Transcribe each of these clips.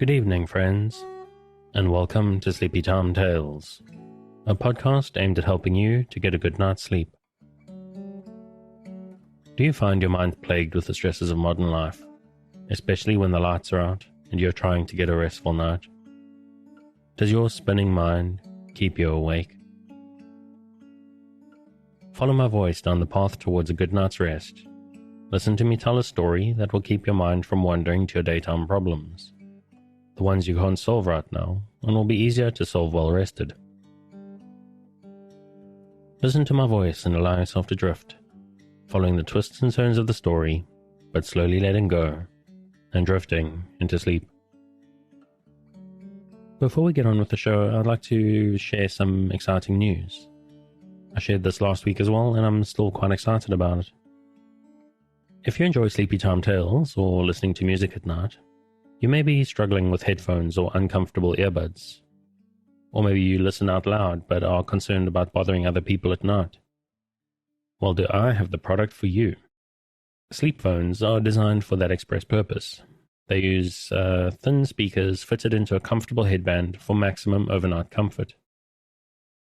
Good evening, friends, and welcome to Sleepy Time Tales, a podcast aimed at helping you to get a good night's sleep. Do you find your mind plagued with the stresses of modern life, especially when the lights are out and you're trying to get a restful night? Does your spinning mind keep you awake? Follow my voice down the path towards a good night's rest. Listen to me tell a story that will keep your mind from wandering to your daytime problems. The ones you can't solve right now, and will be easier to solve while rested. Listen to my voice and allow yourself to drift, following the twists and turns of the story, but slowly letting go, and drifting into sleep. Before we get on with the show, I'd like to share some exciting news. I shared this last week as well, and I'm still quite excited about it. If you enjoy Sleepy Time Tales or listening to music at night, you may be struggling with headphones or uncomfortable earbuds. Or maybe you listen out loud but are concerned about bothering other people at night. Well, do I have the product for you? SleepPhones are designed for that express purpose. They use thin speakers fitted into a comfortable headband for maximum overnight comfort.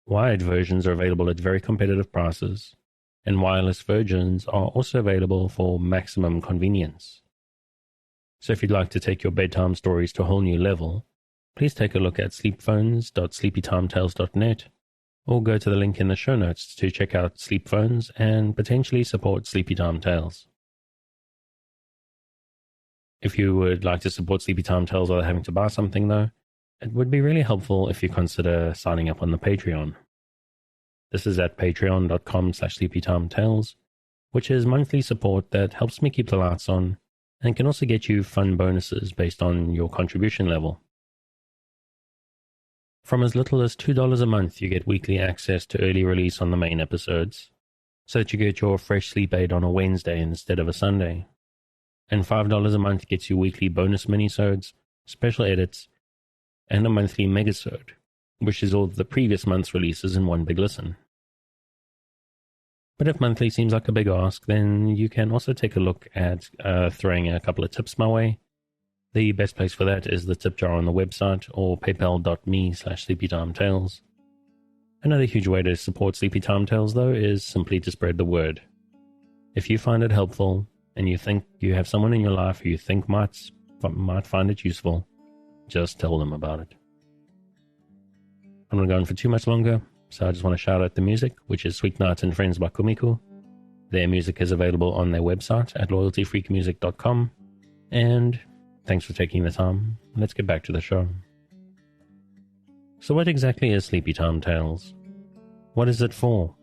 Wired versions are available at very competitive prices, and wireless versions are also available for maximum convenience. So if you'd like to take your bedtime stories to a whole new level, please take a look at sleepphones.sleepytimetales.net or go to the link in the show notes to check out SleepPhones and potentially support Sleepy Time Tales. If you would like to support Sleepy Time Tales without having to buy something though, it would be really helpful if you consider signing up on the Patreon. This is at patreon.com/sleepytimetales, which is monthly support that helps me keep the lights on and can also get you fun bonuses based on your contribution level. From as little as $2 a month, you get weekly access to early release on the main episodes, so that you get your fresh sleep aid on a Wednesday instead of a Sunday. And $5 a month gets you weekly bonus minisodes, special edits, and a monthly megasode, which is all of the previous month's releases in one big listen. But if monthly seems like a big ask, then you can also take a look at throwing a couple of tips my way. The best place for that is the tip jar on the website or paypal.me/sleepytimetales. Another huge way to support Sleepy Time Tales, though, is simply to spread the word. If you find it helpful and you think you have someone in your life who you think might find it useful, just tell them about it. I'm not going for too much longer. So I just want to shout out the music, which is Sweet Nights and Friends by Kumiko. Their music is available on their website at loyaltyfreakmusic.com. And thanks for taking the time. Let's get back to the show. So what exactly is Sleepy Time Tales? What is it for?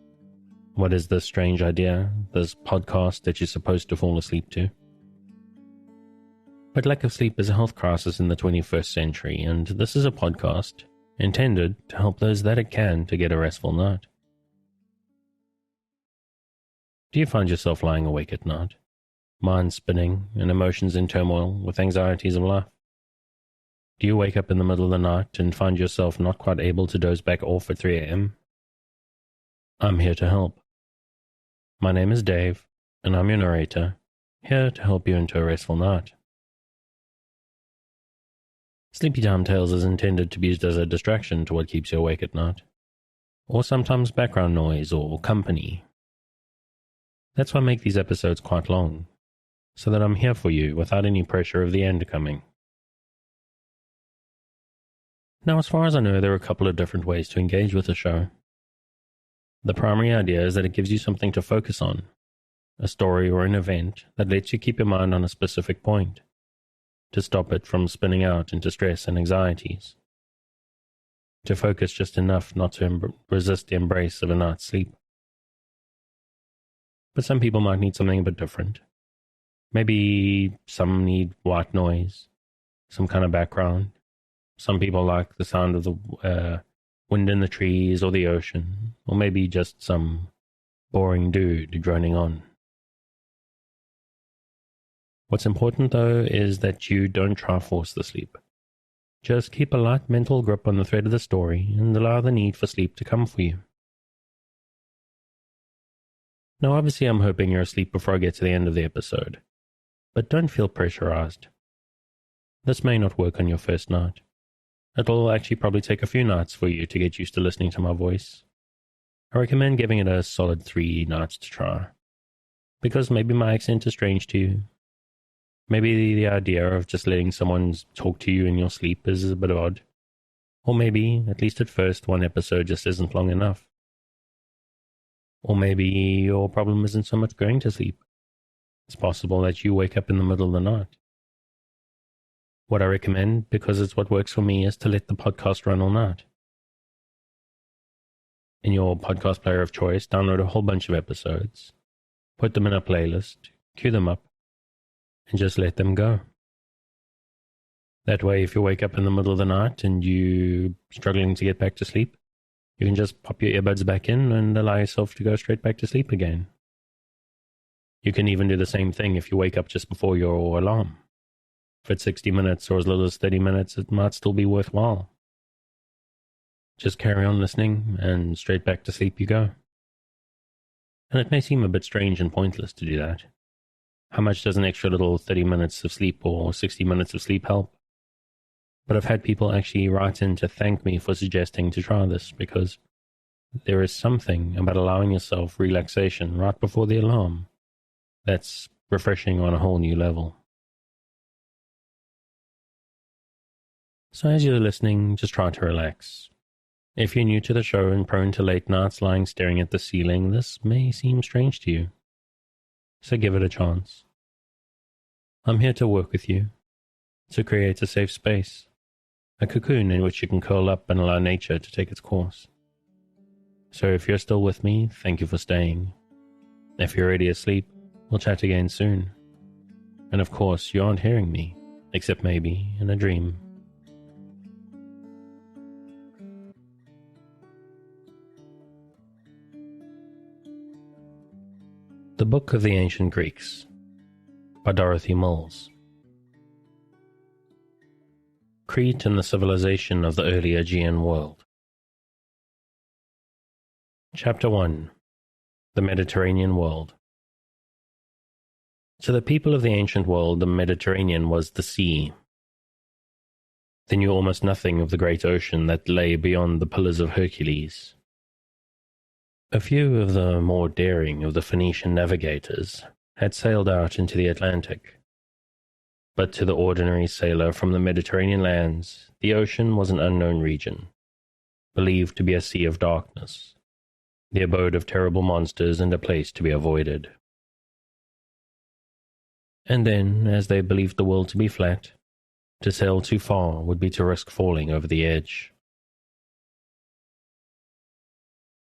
What is this strange idea, this podcast that you're supposed to fall asleep to? But lack of sleep is a health crisis in the 21st century, and this is a podcast intended to help those that it can to get a restful night. Do you find yourself lying awake at night, mind spinning and emotions in turmoil with anxieties of life? Do you wake up in the middle of the night and find yourself not quite able to doze back off at 3 a.m.? I'm here to help. My name is Dave, and I'm your narrator, here to help you into a restful night. Sleepy Time Tales is intended to be used as a distraction to what keeps you awake at night, or sometimes background noise or company. That's why I make these episodes quite long, so that I'm here for you without any pressure of the end coming. Now, as far as I know, there are a couple of different ways to engage with the show. The primary idea is that it gives you something to focus on, a story or an event that lets you keep your mind on a specific point, to stop it from spinning out into stress and anxieties, to focus just enough not to resist the embrace of a night's sleep. But some people might need something a bit different. Maybe some need white noise, some kind of background. Some people like the sound of the wind in the trees or the ocean, or maybe just some boring dude droning on. What's important, though, is that you don't try to force the sleep. Just keep a light mental grip on the thread of the story and allow the need for sleep to come for you. Now, obviously, I'm hoping you're asleep before I get to the end of the episode, but don't feel pressurized. This may not work on your first night. It will actually probably take a few nights for you to get used to listening to my voice. I recommend giving it a solid 3 nights to try. Because maybe my accent is strange to you. Maybe the idea of just letting someone talk to you in your sleep is a bit odd. Or maybe, at least at first, one episode just isn't long enough. Or maybe your problem isn't so much going to sleep. It's possible that you wake up in the middle of the night. What I recommend, because it's what works for me, is to let the podcast run all night. In your podcast player of choice, download a whole bunch of episodes, put them in a playlist, queue them up, and just let them go. That way, if you wake up in the middle of the night and you're struggling to get back to sleep, you can just pop your earbuds back in and allow yourself to go straight back to sleep again. You can even do the same thing if you wake up just before your alarm. If it's 60 minutes or as little as 30 minutes, it might still be worthwhile. Just carry on listening and straight back to sleep you go. And it may seem a bit strange and pointless to do that. How much does an extra little 30 minutes of sleep or 60 minutes of sleep help? But I've had people actually write in to thank me for suggesting to try this, because there is something about allowing yourself relaxation right before the alarm that's refreshing on a whole new level. So as you're listening, just try to relax. If you're new to the show and prone to late nights lying staring at the ceiling, this may seem strange to you. So give it a chance. I'm here to work with you, to create a safe space, a cocoon in which you can curl up and allow nature to take its course. So if you're still with me, thank you for staying. If you're already asleep, we'll chat again soon. And of course, you aren't hearing me, except maybe in a dream. The Book of the Ancient Greeks by Dorothy Mills. Crete and the Civilization of the Early Aegean World. Chapter 1. The Mediterranean World. To the people of the ancient world, the Mediterranean was the sea. They knew almost nothing of the great ocean that lay beyond the Pillars of Hercules. A few of the more daring of the Phoenician navigators had sailed out into the Atlantic. But to the ordinary sailor from the Mediterranean lands, the ocean was an unknown region, believed to be a sea of darkness, the abode of terrible monsters and a place to be avoided. And then, as they believed the world to be flat, to sail too far would be to risk falling over the edge.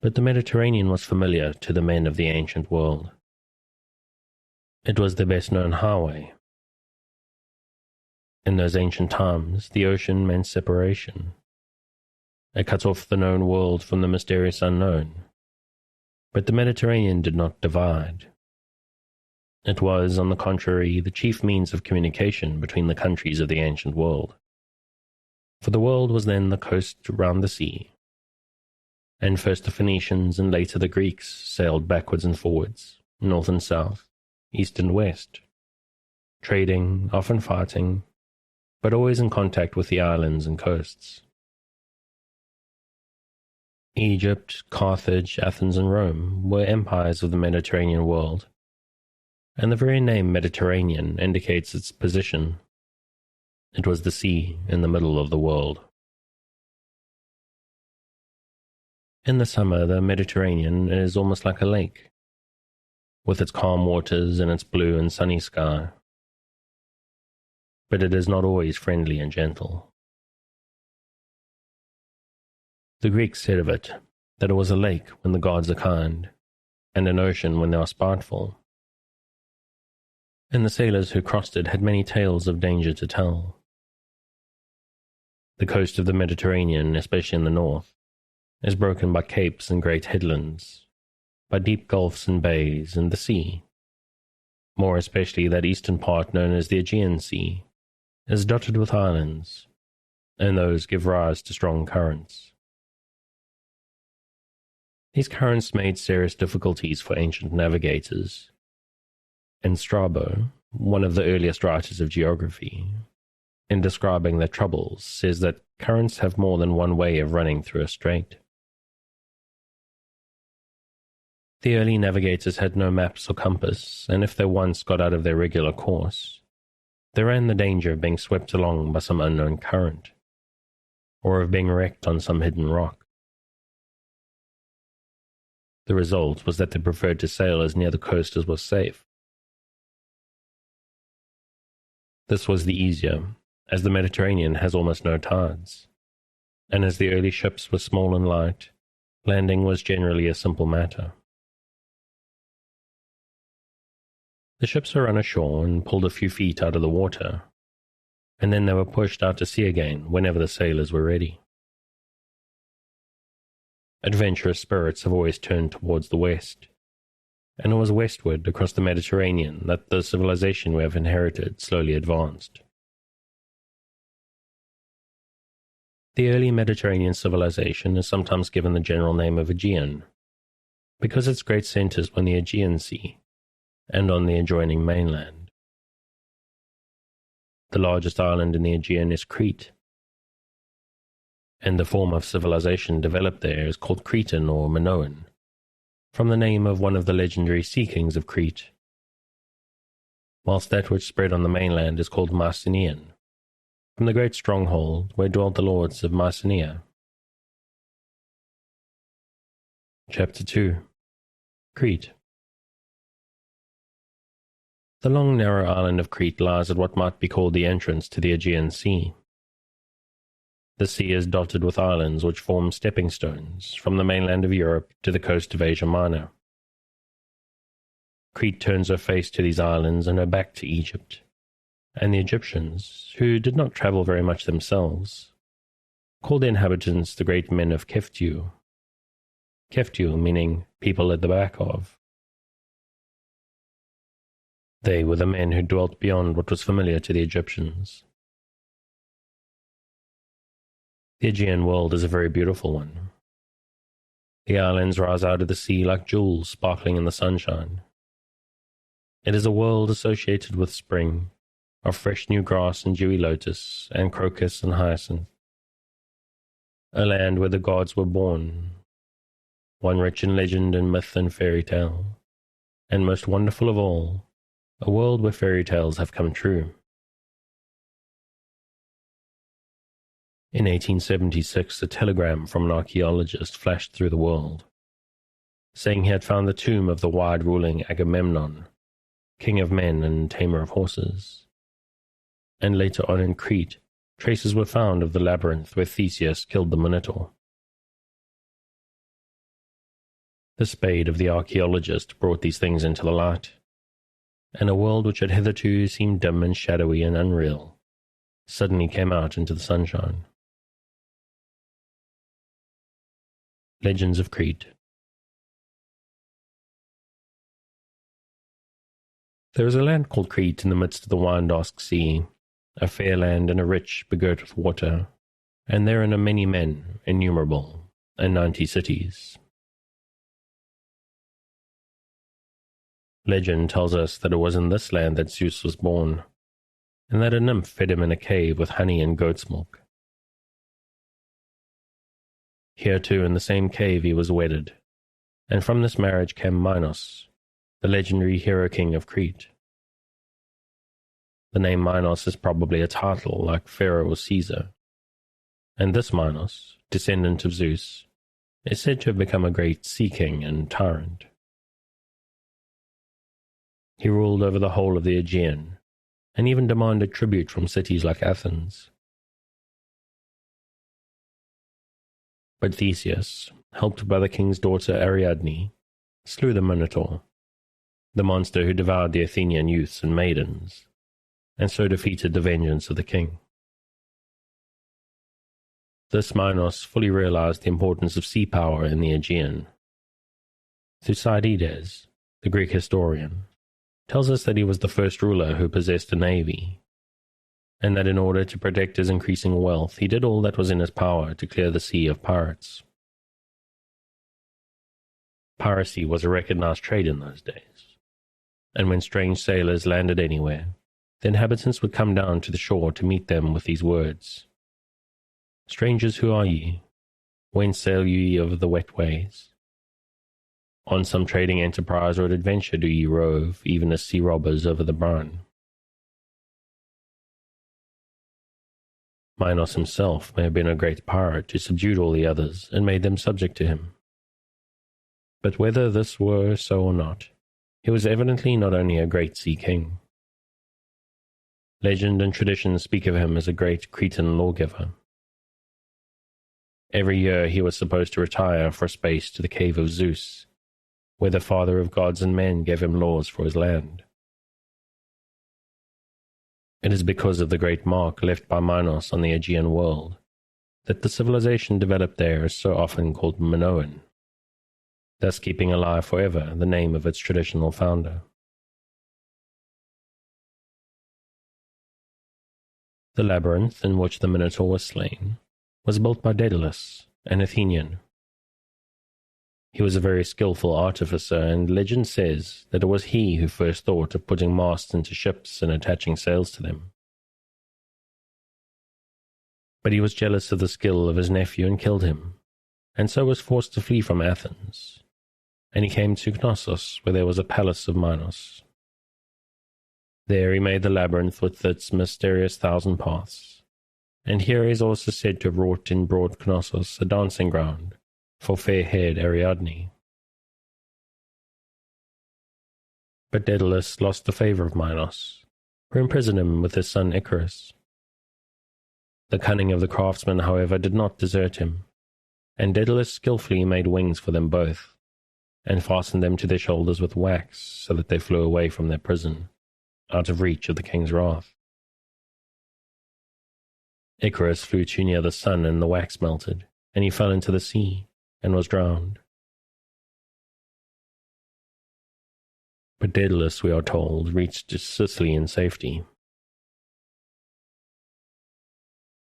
But the Mediterranean was familiar to the men of the ancient world. It was the best-known highway. In those ancient times, the ocean meant separation. It cut off the known world from the mysterious unknown. But the Mediterranean did not divide. It was, on the contrary, the chief means of communication between the countries of the ancient world. For the world was then the coast round the sea. And first the Phoenicians and later the Greeks sailed backwards and forwards, north and south, east and west, trading, often fighting, but always in contact with the islands and coasts. Egypt, Carthage, Athens, and Rome were empires of the Mediterranean world, and the very name Mediterranean indicates its position. It was the sea in the middle of the world. In the summer, the Mediterranean is almost like a lake, with its calm waters and its blue and sunny sky. But it is not always friendly and gentle. The Greeks said of it that it was a lake when the gods are kind, and an ocean when they are spiteful. And the sailors who crossed it had many tales of danger to tell. The coast of the Mediterranean, especially in the north, is broken by capes and great headlands, by deep gulfs and bays, and the sea, more especially that eastern part known as the Aegean Sea, is dotted with islands, and those give rise to strong currents. These currents made serious difficulties for ancient navigators, and Strabo, one of the earliest writers of geography, in describing their troubles, says that currents have more than one way of running through a strait. The early navigators had no maps or compass, and if they once got out of their regular course, they ran the danger of being swept along by some unknown current, or of being wrecked on some hidden rock. The result was that they preferred to sail as near the coast as was safe. This was the easier, as the Mediterranean has almost no tides, and as the early ships were small and light, landing was generally a simple matter. The ships were run ashore and pulled a few feet out of the water, and then they were pushed out to sea again whenever the sailors were ready. Adventurous spirits have always turned towards the west, and it was westward across the Mediterranean that the civilization we have inherited slowly advanced. The early Mediterranean civilization is sometimes given the general name of Aegean, because its great centers were in the Aegean Sea and on the adjoining mainland. The largest island in the Aegean is Crete, and the form of civilization developed there is called Cretan or Minoan, from the name of one of the legendary sea kings of Crete, whilst that which spread on the mainland is called Mycenaean, from the great stronghold where dwelt the lords of Mycenae. Chapter 2. Crete. The long narrow island of Crete lies at what might be called the entrance to the Aegean Sea. The sea is dotted with islands which form stepping stones from the mainland of Europe to the coast of Asia Minor. Crete turns her face to these islands and her back to Egypt, and the Egyptians, who did not travel very much themselves, called the inhabitants the great men of Keftiu. Keftiu meaning people at the back of. They were the men who dwelt beyond what was familiar to the Egyptians. The Aegean world is a very beautiful one. The islands rise out of the sea like jewels sparkling in the sunshine. It is a world associated with spring, of fresh new grass and dewy lotus, and crocus and hyacinth. A land where the gods were born, one rich in legend and myth and fairy tale, and most wonderful of all, a world where fairy tales have come true. In 1876, a telegram from an archaeologist flashed through the world, saying he had found the tomb of the wide-ruling Agamemnon, king of men and tamer of horses. And later on in Crete, traces were found of the labyrinth where Theseus killed the Minotaur. The spade of the archaeologist brought these things into the light, and a world which had hitherto seemed dim and shadowy and unreal suddenly came out into the sunshine. Legends of Crete. There is a land called Crete in the midst of the Wyandosk Sea, a fair land and a rich, begirt with water, and therein are many men, innumerable, and 90 cities. Legend tells us that it was in this land that Zeus was born, and that a nymph fed him in a cave with honey and goat's milk. Here too in the same cave he was wedded, and from this marriage came Minos, the legendary hero king of Crete. The name Minos is probably a title like Pharaoh or Caesar, and this Minos, descendant of Zeus, is said to have become a great sea king and tyrant. He ruled over the whole of the Aegean, and even demanded tribute from cities like Athens. But Theseus, helped by the king's daughter Ariadne, slew the Minotaur, the monster who devoured the Athenian youths and maidens, and so defeated the vengeance of the king. This Minos fully realized the importance of sea power in the Aegean. Thucydides, the Greek historian, tells us that he was the first ruler who possessed a navy, and that in order to protect his increasing wealth, he did all that was in his power to clear the sea of pirates. Piracy was a recognized trade in those days, and when strange sailors landed anywhere, The inhabitants would come down to the shore to meet them with these words: "Strangers, who are ye? Whence sail ye over the wet ways? On some trading enterprise or adventure do ye rove, even as sea robbers over the brine?" Minos himself may have been a great pirate who subdued all the others and made them subject to him. But whether this were so or not, he was evidently not only a great sea king. Legend and tradition speak of him as a great Cretan lawgiver. Every year he was supposed to retire for a space to the cave of Zeus, where the father of gods and men gave him laws for his land. It is because of the great mark left by Minos on the Aegean world that the civilization developed there is so often called Minoan, thus keeping alive forever the name of its traditional founder. The labyrinth in which the Minotaur was slain was built by Daedulus, an Athenian. He was a very skillful artificer, and legend says that it was he who first thought of putting masts into ships and attaching sails to them. But he was jealous of the skill of his nephew and killed him, and so was forced to flee from Athens, and he came to Knossos, where there was a palace of Minos. There he made the labyrinth with its mysterious 1,000 paths, and here he is also said to have wrought in broad Knossos a dancing ground for fair-haired Ariadne. But Daedalus lost the favor of Minos, who imprisoned him with his son Icarus. The cunning of the craftsman, however, did not desert him, and Daedalus skillfully made wings for them both, and fastened them to their shoulders with wax, so that they flew away from their prison, out of reach of the king's wrath. Icarus flew too near the sun, and the wax melted, and he fell into the sea, and was drowned. But Daedalus, we are told, reached Sicily in safety.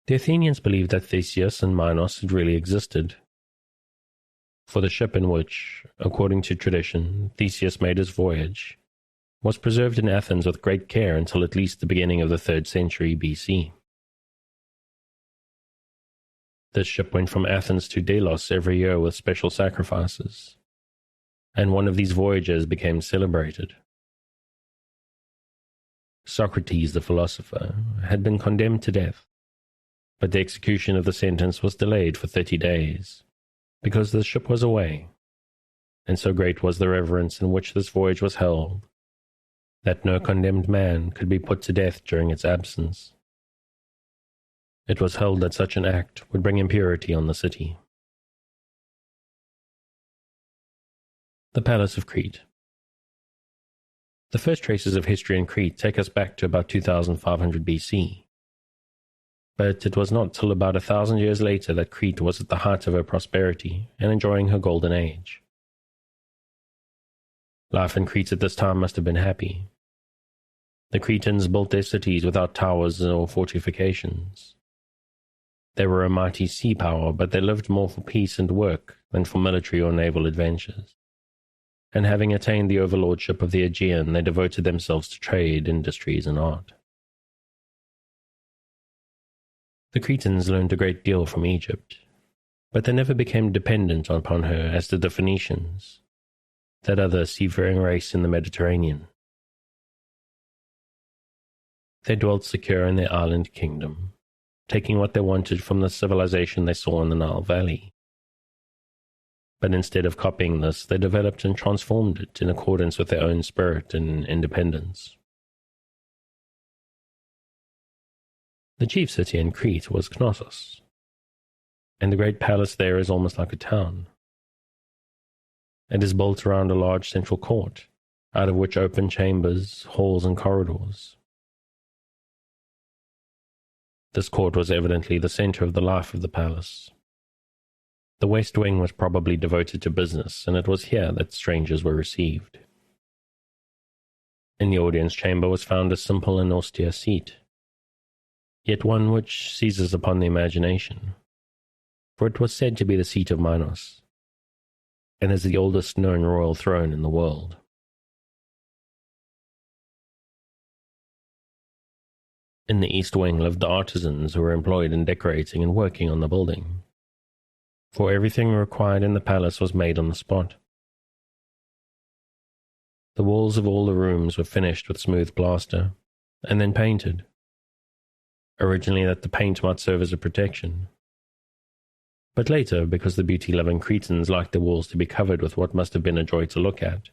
The Athenians believed that Theseus and Minos had really existed, for the ship in which, according to tradition, Theseus made his voyage was preserved in Athens with great care until at least the beginning of the 3rd century BC. This ship went from Athens to Delos every year with special sacrifices, and one of these voyages became celebrated. Socrates, the philosopher, had been condemned to death, but the execution of the sentence was delayed for 30 days, because the ship was away, and so great was the reverence in which this voyage was held, that no condemned man could be put to death during its absence. It was held that such an act would bring impurity on the city. The Palace of Crete. The first traces of history in Crete take us back to about 2500 BC. But it was not till about 1,000 years later that Crete was at the height of her prosperity and enjoying her golden age. Life in Crete at this time must have been happy. The Cretans built their cities without towers or fortifications. They were a mighty sea power, but they lived more for peace and work than for military or naval adventures. And having attained the overlordship of the Aegean, they devoted themselves to trade, industries, and art. The Cretans learned a great deal from Egypt, but they never became dependent upon her as did the Phoenicians, that other seafaring race in the Mediterranean. They dwelt secure in their island kingdom, taking what they wanted from the civilization they saw in the Nile Valley. But instead of copying this, they developed and transformed it in accordance with their own spirit and independence. The chief city in Crete was Knossos, and the great palace there is almost like a town. It is built around a large central court, out of which open chambers, halls, and corridors. This court was evidently the center of the life of the palace. The west wing was probably devoted to business, and it was here that strangers were received. In the audience chamber was found a simple and austere seat, yet one which seizes upon the imagination, for it was said to be the seat of Minos, and is the oldest known royal throne in the world. In the east wing lived the artisans who were employed in decorating and working on the building, for everything required in the palace was made on the spot. The walls of all the rooms were finished with smooth plaster, and then painted, originally that the paint might serve as a protection, but later because the beauty-loving Cretans liked the walls to be covered with what must have been a joy to look at,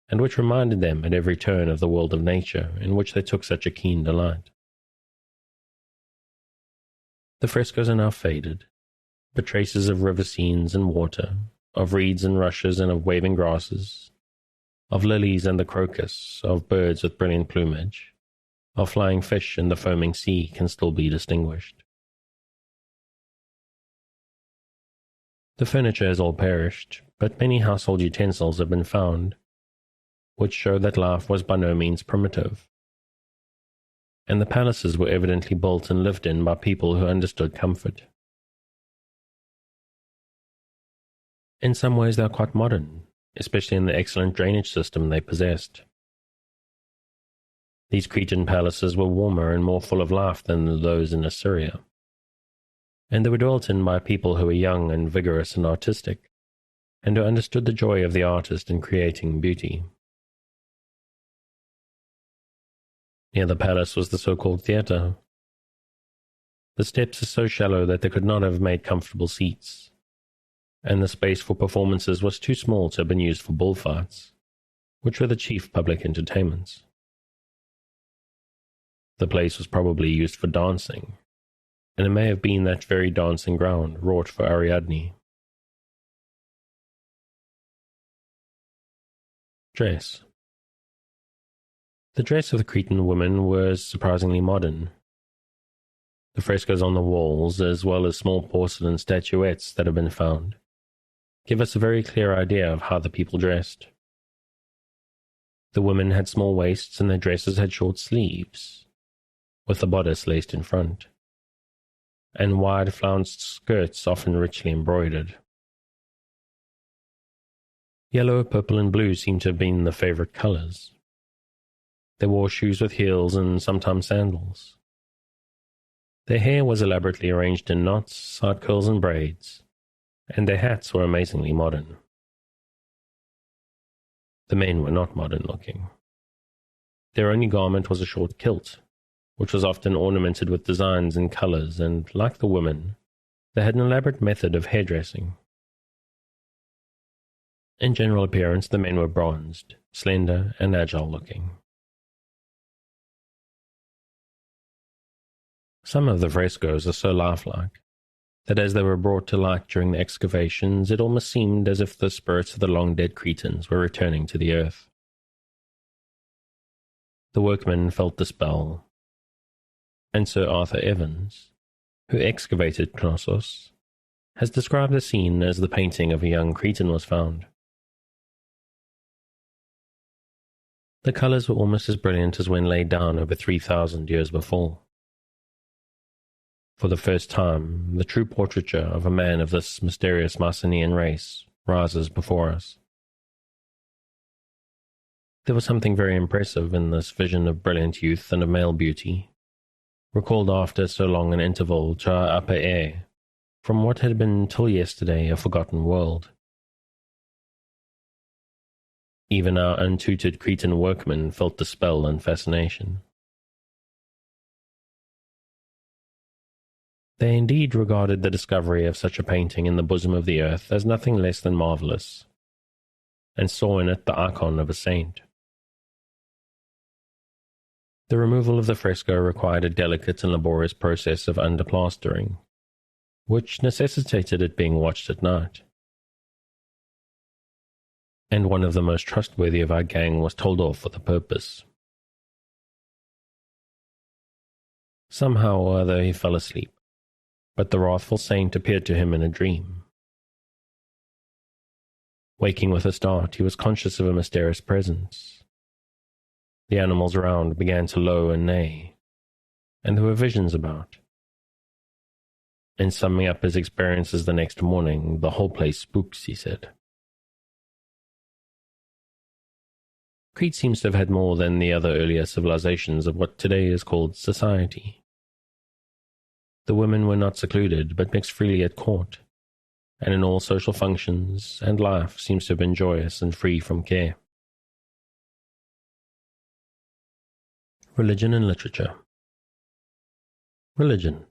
and which reminded them at every turn of the world of nature in which they took such a keen delight. The frescoes are now faded, but traces of river scenes and water, of reeds and rushes and of waving grasses, of lilies and the crocus, of birds with brilliant plumage, of flying fish and the foaming sea can still be distinguished. The furniture has all perished, but many household utensils have been found, which show that life was by no means primitive, and the palaces were evidently built and lived in by people who understood comfort. In some ways they are quite modern, especially in the excellent drainage system they possessed. These Cretan palaces were warmer and more full of life than those in Assyria, and they were dwelt in by people who were young and vigorous and artistic, and who understood the joy of the artist in creating beauty. Near the palace was the so-called theatre. The steps are so shallow that they could not have made comfortable seats, and the space for performances was too small to have been used for bullfights, which were the chief public entertainments. The place was probably used for dancing, and it may have been that very dancing ground wrought for Ariadne. Dress. The dress of the Cretan women was surprisingly modern. The frescoes on the walls, as well as small porcelain statuettes that have been found, give us a very clear idea of how the people dressed. The women had small waists and their dresses had short sleeves, with the bodice laced in front, and wide flounced skirts often richly embroidered. Yellow, purple, and blue seem to have been the favorite colors. They wore shoes with heels and sometimes sandals. Their hair was elaborately arranged in knots, side curls, and braids, and their hats were amazingly modern. The men were not modern-looking. Their only garment was a short kilt, which was often ornamented with designs and colors, and, like the women, they had an elaborate method of hairdressing. In general appearance, the men were bronzed, slender, and agile-looking. Some of the frescoes are so lifelike that as they were brought to light during the excavations, it almost seemed as if the spirits of the long-dead Cretans were returning to the earth. The workmen felt the spell, and Sir Arthur Evans, who excavated Knossos, has described the scene as the painting of a young Cretan was found. The colours were almost as brilliant as when laid down over 3,000 years before. For the first time, the true portraiture of a man of this mysterious Mycenaean race rises before us. There was something very impressive in this vision of brilliant youth and of male beauty, recalled after so long an interval to our upper air, from what had been till yesterday a forgotten world. Even our untutored Cretan workmen felt the spell and fascination. They indeed regarded the discovery of such a painting in the bosom of the earth as nothing less than marvellous, and saw in it the icon of a saint. The removal of the fresco required a delicate and laborious process of underplastering, which necessitated it being watched at night. And one of the most trustworthy of our gang was told off for the purpose. Somehow or other he fell asleep, but the wrathful saint appeared to him in a dream. Waking with a start, he was conscious of a mysterious presence. The animals around began to low and neigh, and there were visions about. In summing up his experiences the next morning, "The whole place spooks," he said. Crete seems to have had more than the other earlier civilizations of what today is called society. The women were not secluded, but mixed freely at court, and in all social functions, and life seems to have been joyous and free from care. Religion and literature. Religion.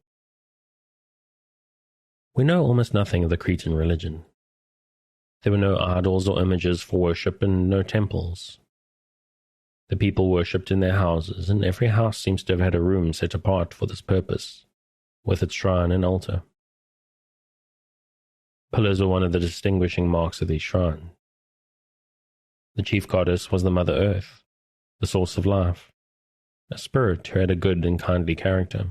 We know almost nothing of the Cretan religion. There were no idols or images for worship and no temples. The people worshipped in their houses, and every house seems to have had a room set apart for this purpose, with its shrine and altar. Pillars were one of the distinguishing marks of these shrines. The chief goddess was the Mother Earth, the source of life, a spirit who had a good and kindly character.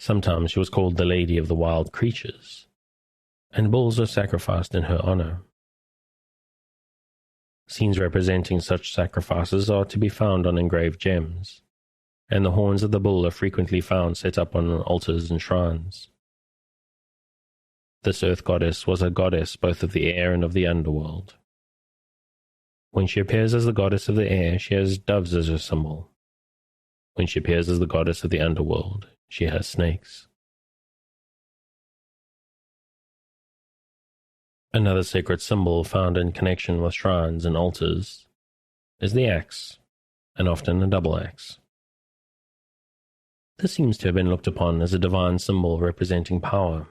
Sometimes she was called the Lady of the Wild Creatures, and bulls were sacrificed in her honor. Scenes representing such sacrifices are to be found on engraved gems, and the horns of the bull are frequently found set up on altars and shrines. This earth goddess was a goddess both of the air and of the underworld. When she appears as the goddess of the air, she has doves as her symbol. When she appears as the goddess of the underworld, she has snakes. Another sacred symbol found in connection with shrines and altars is the axe, and often a double axe. This seems to have been looked upon as a divine symbol representing power,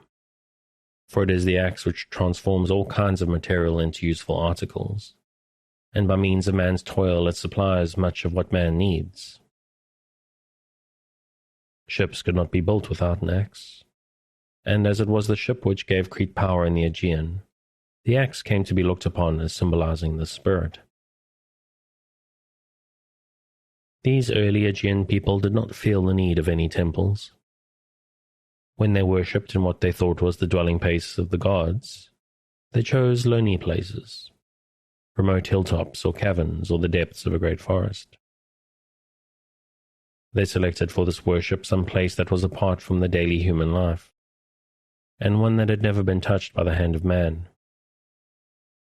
for it is the axe which transforms all kinds of material into useful articles, and by means of man's toil it supplies much of what man needs. Ships could not be built without an axe, and as it was the ship which gave Crete power in the Aegean, the axe came to be looked upon as symbolizing the spirit. These early Aegean people did not feel the need of any temples. When they worshipped in what they thought was the dwelling place of the gods, they chose lonely places, remote hilltops or caverns or the depths of a great forest. They selected for this worship some place that was apart from the daily human life, and one that had never been touched by the hand of man,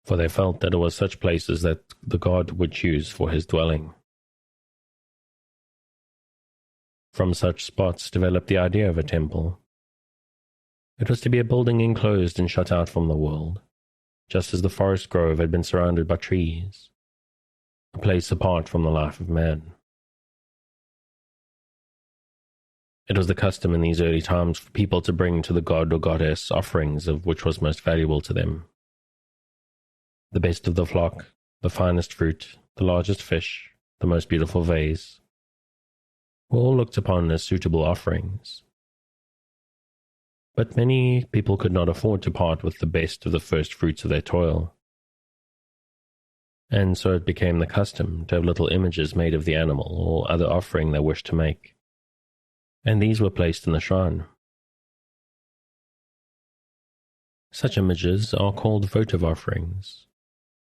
for they felt that it was such places that the god would choose for his dwelling. From such spots developed the idea of a temple. It was to be a building enclosed and shut out from the world, just as the forest grove had been surrounded by trees, a place apart from the life of man. It was the custom in these early times for people to bring to the god or goddess offerings of which was most valuable to them. The best of the flock, the finest fruit, the largest fish, the most beautiful vase, were all looked upon as suitable offerings. But many people could not afford to part with the best of the first fruits of their toil, and so it became the custom to have little images made of the animal or other offering they wished to make, and these were placed in the shrine. Such images are called votive offerings,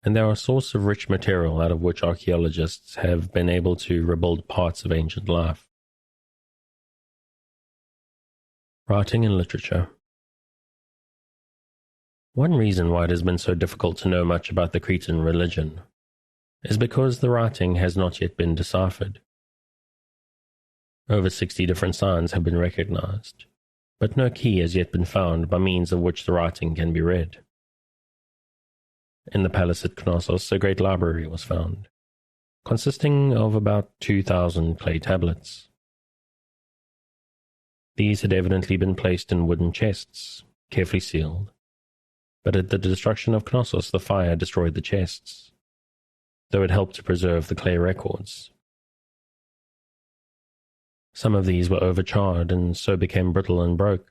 and they are a source of rich material out of which archaeologists have been able to rebuild parts of ancient life. Writing and literature. One reason why it has been so difficult to know much about the Cretan religion is because the writing has not yet been deciphered. Over 60 different signs have been recognized, but no key has yet been found by means of which the writing can be read. In the palace at Knossos, a great library was found, consisting of about 2,000 clay tablets. These had evidently been placed in wooden chests, carefully sealed, but at the destruction of Knossos the fire destroyed the chests, though it helped to preserve the clay records. Some of these were overcharred and so became brittle and broke,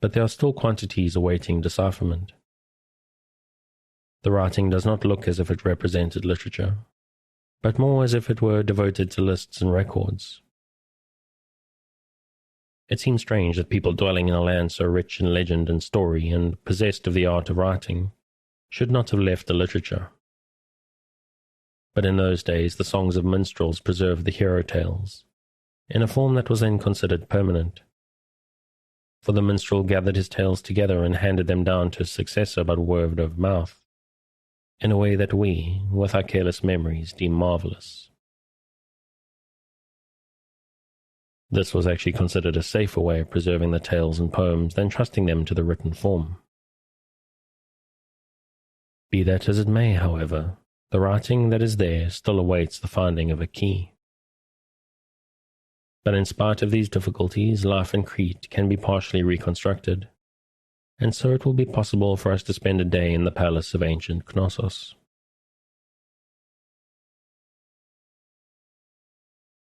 but there are still quantities awaiting decipherment. The writing does not look as if it represented literature, but more as if it were devoted to lists and records. It seems strange that people dwelling in a land so rich in legend and story and possessed of the art of writing should not have left the literature. But in those days the songs of minstrels preserved the hero tales, in a form that was then considered permanent. For the minstrel gathered his tales together and handed them down to his successor by word of mouth, in a way that we, with our careless memories, deem marvelous. This was actually considered a safer way of preserving the tales and poems than trusting them to the written form. Be that as it may, however, the writing that is there still awaits the finding of a key. But in spite of these difficulties, life in Crete can be partially reconstructed, and so it will be possible for us to spend a day in the palace of ancient Knossos.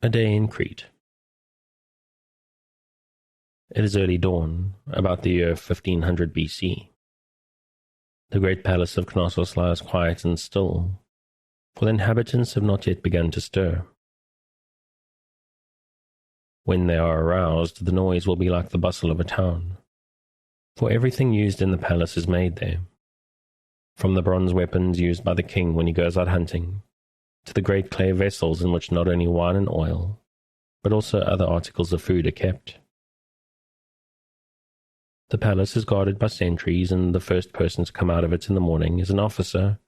A day in Crete. It is early dawn, about the year 1500 BC. The great palace of Knossos lies quiet and still, for the inhabitants have not yet begun to stir. When they are aroused, the noise will be like the bustle of a town, for everything used in the palace is made there, from the bronze weapons used by the king when he goes out hunting, to the great clay vessels in which not only wine and oil, but also other articles of food are kept. The palace is guarded by sentries, and the first person to come out of it in the morning is an officer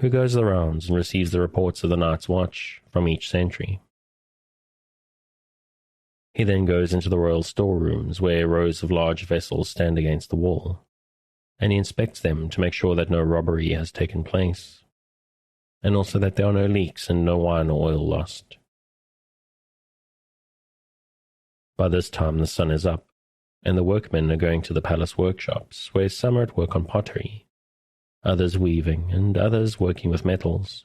who goes the rounds and receives the reports of the night's watch from each sentry. He then goes into the royal storerooms where rows of large vessels stand against the wall, and he inspects them to make sure that no robbery has taken place, and also that there are no leaks and no wine or oil lost. By this time the sun is up, and the workmen are going to the palace workshops, where some are at work on pottery, others weaving, and others working with metals.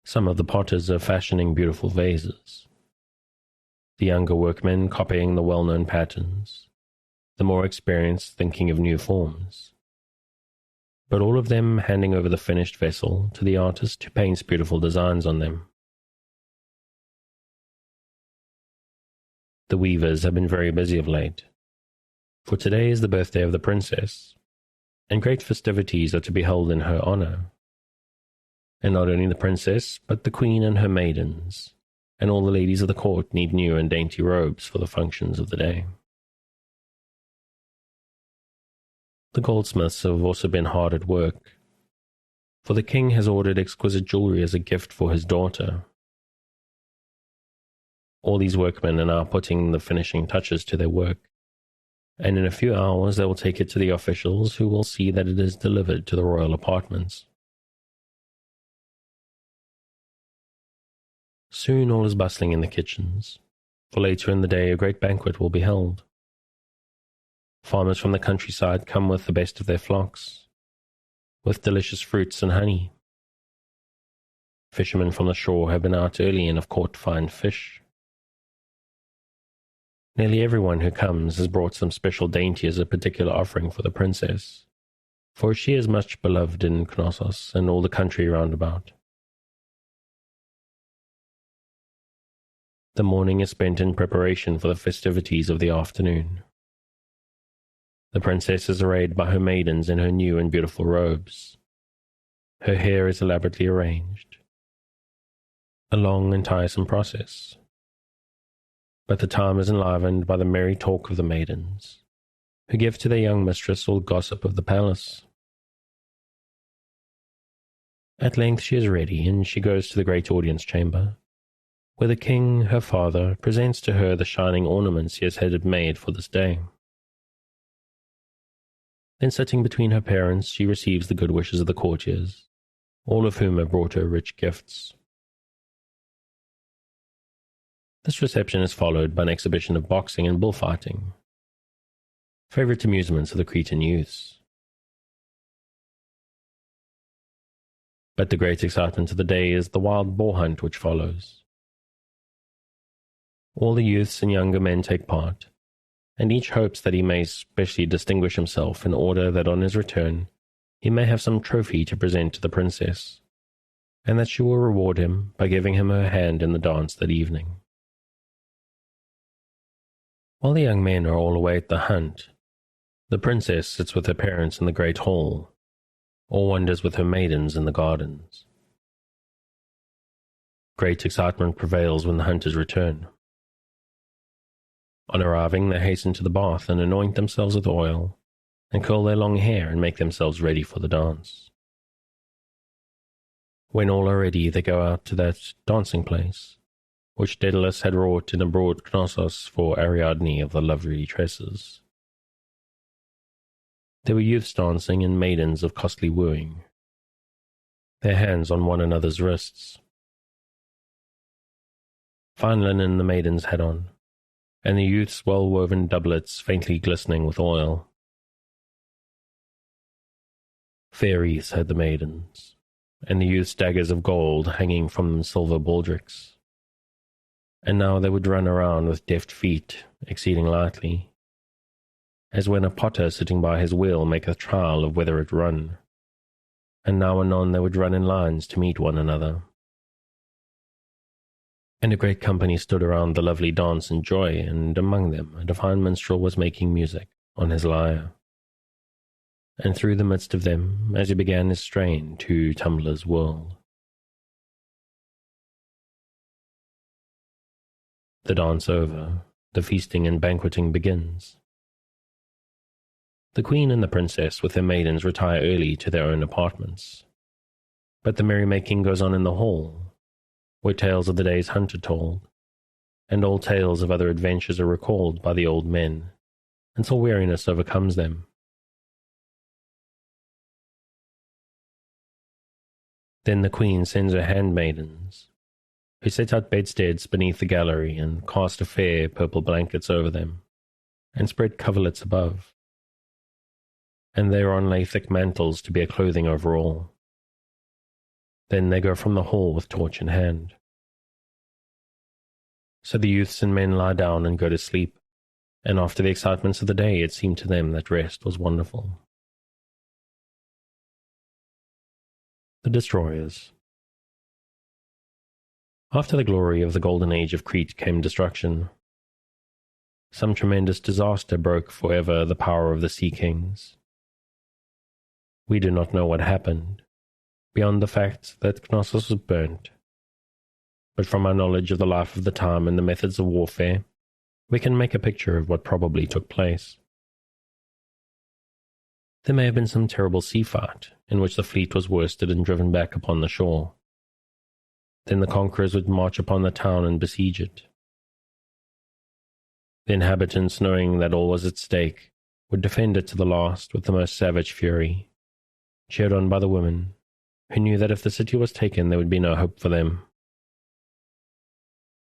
Some of the potters are fashioning beautiful vases, the younger workmen copying the well-known patterns, the more experienced thinking of new forms, but all of them handing over the finished vessel to the artist who paints beautiful designs on them. The weavers have been very busy of late, for today is the birthday of the princess, and great festivities are to be held in her honor. And not only the princess, but the queen and her maidens, and all the ladies of the court need new and dainty robes for the functions of the day. The goldsmiths have also been hard at work, for the king has ordered exquisite jewelry as a gift for his daughter. All these workmen are now putting the finishing touches to their work, and in a few hours they will take it to the officials, who will see that it is delivered to the royal apartments. Soon all is bustling in the kitchens, for later in the day a great banquet will be held. Farmers from the countryside come with the best of their flocks, with delicious fruits and honey. Fishermen from the shore have been out early and have caught fine fish. Nearly everyone who comes has brought some special dainty as a particular offering for the princess, for she is much beloved in Knossos and all the country round about. The morning is spent in preparation for the festivities of the afternoon. The princess is arrayed by her maidens in her new and beautiful robes. Her hair is elaborately arranged. A long and tiresome process, but the time is enlivened by the merry talk of the maidens, who give to their young mistress all gossip of the palace. At length she is ready, and she goes to the great audience chamber, where the king, her father, presents to her the shining ornaments he has had made for this day. Then, sitting between her parents, she receives the good wishes of the courtiers, all of whom have brought her rich gifts. This reception is followed by an exhibition of boxing and bullfighting, favorite amusements of the Cretan youths. But the great excitement of the day is the wild boar hunt which follows. All the youths and younger men take part, and each hopes that he may specially distinguish himself in order that on his return he may have some trophy to present to the princess, and that she will reward him by giving him her hand in the dance that evening. While the young men are all away at the hunt, the princess sits with her parents in the great hall, or wanders with her maidens in the gardens. Great excitement prevails when the hunters return. On arriving, they hasten to the bath and anoint themselves with oil, and curl their long hair and make themselves ready for the dance. When all are ready, they go out to that dancing place, which Daedalus had wrought in a broad Knossos for Ariadne of the lovely tresses. There were youths dancing and maidens of costly wooing, their hands on one another's wrists. Fine linen the maidens had on, and the youths' well-woven doublets faintly glistening with oil. Fair wreaths had the maidens, and the youths' daggers of gold hanging from silver baldricks. And now they would run around with deft feet, exceeding lightly, as when a potter sitting by his wheel maketh trial of whether it run. And now and anon they would run in lines to meet one another. And a great company stood around the lovely dance in joy, and among them a divine minstrel was making music on his lyre. And through the midst of them, as he began his strain, two tumblers whirled. The dance over, the feasting and banqueting begins. The queen and the princess with their maidens retire early to their own apartments, but the merrymaking goes on in the hall, where tales of the day's hunt are told, and old tales of other adventures are recalled by the old men, until weariness overcomes them. Then the queen sends her handmaidens, who set out bedsteads beneath the gallery and cast a fair purple blankets over them, and spread coverlets above, and thereon lay thick mantles to be a clothing over all. Then they go from the hall with torch in hand. So the youths and men lie down and go to sleep, and after the excitements of the day it seemed to them that rest was wonderful. The Destroyers. After the glory of the golden age of Crete came destruction. Some tremendous disaster broke forever the power of the sea kings. We do not know what happened, beyond the fact that Knossos was burnt. But from our knowledge of the life of the time and the methods of warfare, we can make a picture of what probably took place. There may have been some terrible sea fight, in which the fleet was worsted and driven back upon the shore. Then the conquerors would march upon the town and besiege it. The inhabitants, knowing that all was at stake, would defend it to the last with the most savage fury, cheered on by the women, who knew that if the city was taken there would be no hope for them.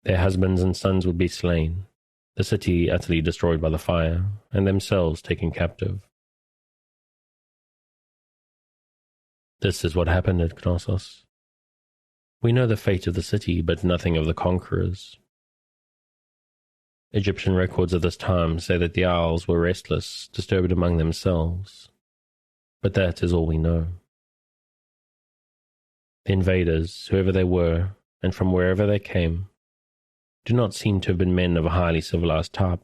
Their husbands and sons would be slain, the city utterly destroyed by the fire, and themselves taken captive. This is what happened at Knossos. We know the fate of the city, but nothing of the conquerors. Egyptian records of this time say that the Isles were restless, disturbed among themselves, but that is all we know. The invaders, whoever they were, and from wherever they came, do not seem to have been men of a highly civilized type,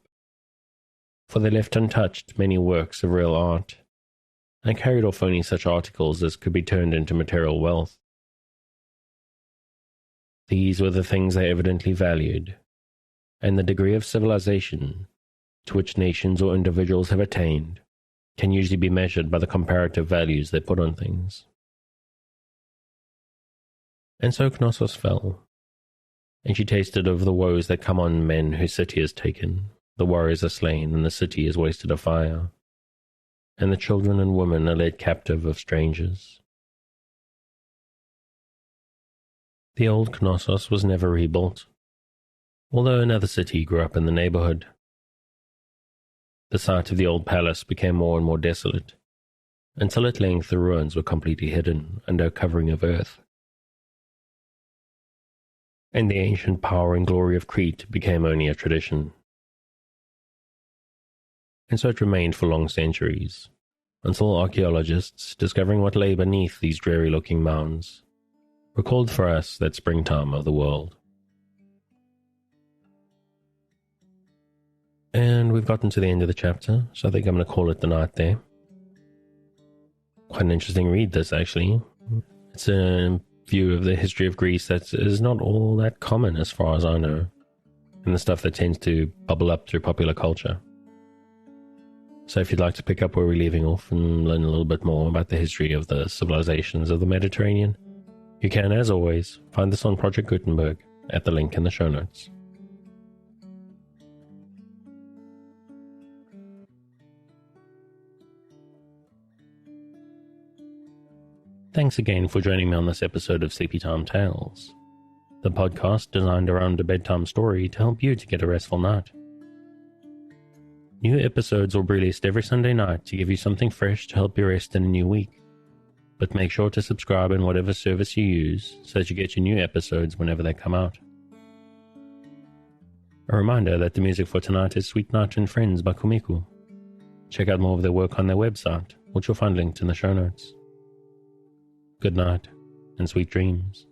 for they left untouched many works of real art, and carried off only such articles as could be turned into material wealth. These were the things they evidently valued, and the degree of civilization to which nations or individuals have attained can usually be measured by the comparative values they put on things. And so Knossos fell, and she tasted of the woes that come on men whose city is taken, the warriors are slain, and the city is wasted of fire, and the children and women are led captive of strangers. The old Knossos was never rebuilt, although another city grew up in the neighborhood. The site of the old palace became more and more desolate, until at length the ruins were completely hidden under a covering of earth. And the ancient power and glory of Crete became only a tradition. And so it remained for long centuries, until archaeologists, discovering what lay beneath these dreary-looking mounds, recalled for us that springtime of the world. And we've gotten to the end of the chapter, so I think I'm going to call it the night there. Quite an interesting read, this, actually. It's a view of the history of Greece that is not all that common as far as I know, and the stuff that tends to bubble up through popular culture. So if you'd like to pick up where we're leaving off and learn a little bit more about the history of the civilizations of the Mediterranean, you can, as always, find this on Project Gutenberg at the link in the show notes. Thanks again for joining me on this episode of Sleepy Time Tales, the podcast designed around a bedtime story to help you to get a restful night. New episodes will be released every Sunday night to give you something fresh to help you rest in a new week, but make sure to subscribe in whatever service you use so that you get your new episodes whenever they come out. A reminder that the music for tonight is Sweet Night and Friends by Kumiku. Check out more of their work on their website, which you'll find linked in the show notes. Good night, and sweet dreams.